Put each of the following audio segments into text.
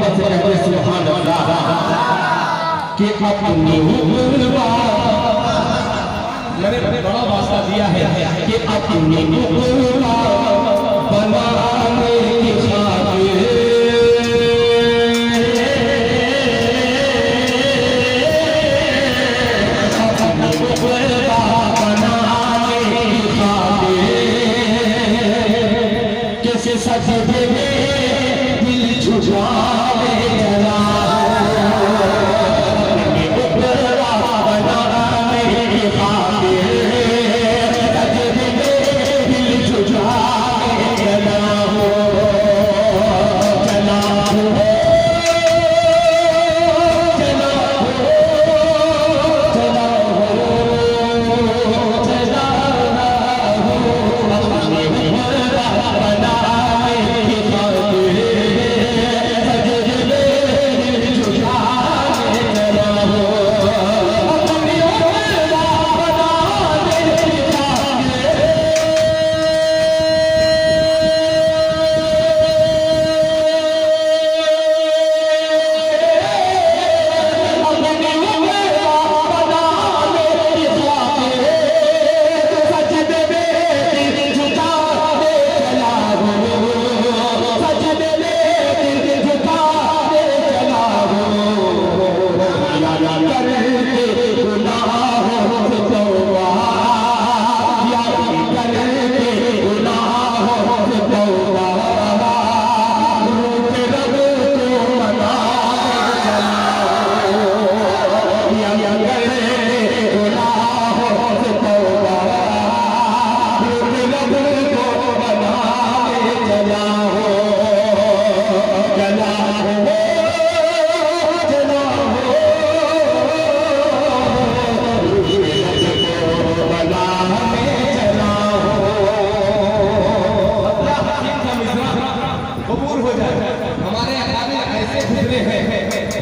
मोहब्बत से कहते सुभान अल्लाह कि अपनी मैंने बड़ा वास्ता दिया है कि अपनी बनाने की खातिर कैसे सजदे में दिल छुपावे चला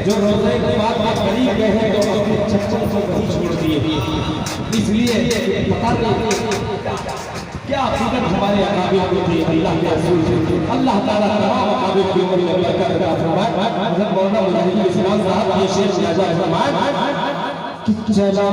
जो रोज़े की बात करीब गए हैं तो अपने चच्चों को वही छोड़ दिए। इसलिए पता नहीं क्या फिक्र हमारे अकाबिर को थी अल्लाह के रसूल अल्लाह ताला तमाम अकाबिर की उम्र में बरकत अता फरमाए। हज़रत मौलाना मुजाहिद इस्लाम साहब ये शेर किया जाए फरमाए कि चला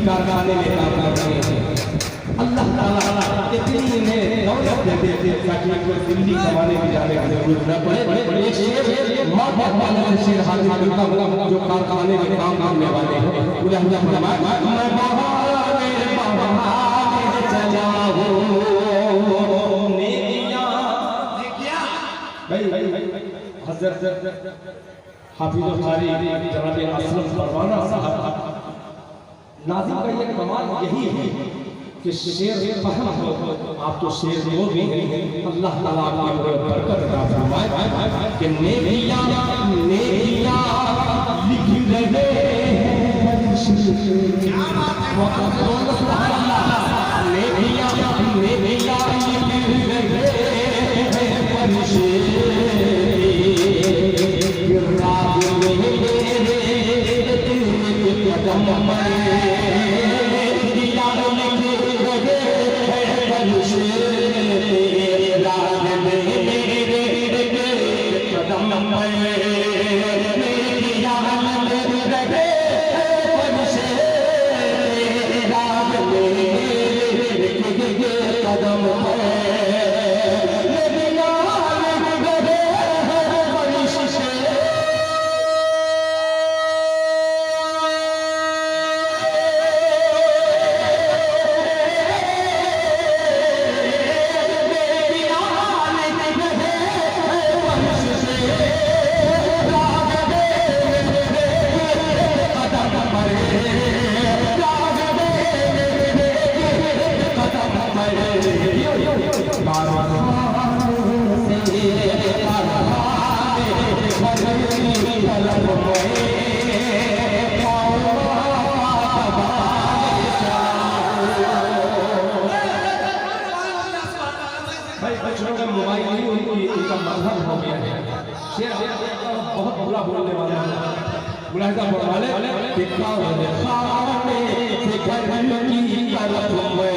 कारखाने में काम कर रहे हैं। अल्लाह ताला इतनी ने दौलत दे दे ताकि कोई दिल्ली कमाने की जाने की जरूरत न पड़े। एक शेर मां बाप वाले शेर हाजिर करता हूं जो कारखाने में काम करने वाले हैं। उन्हें अल्लाह फरमाए मैं बहाने चला हूं नेकियां क्या भाई हज़रत हाफिज़ कारी जनाब असलम परवाना साहब नाज़िम का ये कमाल यही है कि शेर फहम हो आप तो शेर हो भी अल्लाह ताला आपकी बरकत अता फरमाए कि नेकियां लिख भाई बच्चों का मोबाइल नहीं उनका मजहब हो गया है। शेर बहुत बुरा बोलने वाला है। मुलाहिजा फरमाने कि खाने खाने से घर की तरफ में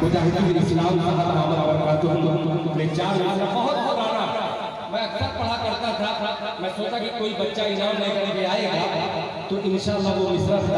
मुजाहिदीन इस्लाम बहुत पुराना मैं अक्सर पढ़ा करता था। मैं सोचा कि कोई बच्चा इनाम लेकर के आएगा तो इंशाअल्लाह वो मिसरा से